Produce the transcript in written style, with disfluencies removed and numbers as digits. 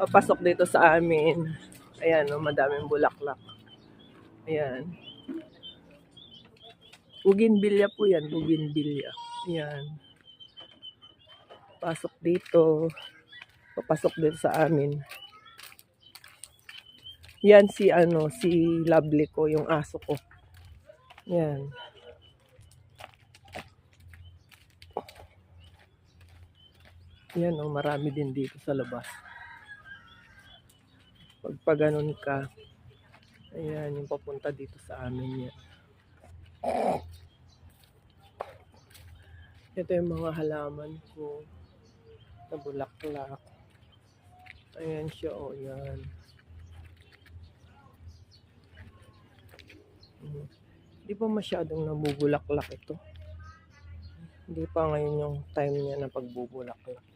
Papasok dito sa amin. Ayan, oh, madaming bulaklak. Ayan. Bougainvillea po yan, bougainvillea. Ayan. Pasok dito. Papasok dito sa amin. Yan si Lovely ko, yung aso ko. Yan. Yan, oh, marami din dito sa labas. Pag ganon ka, ayan, yung papunta dito sa amin yan. Ito yung mga halaman ko na bulaklak. Ayan siya, oh, yan. Hindi pa masyadong nabubulaklak ito. Hindi pa ngayon yung time niya na pagbubulaklak.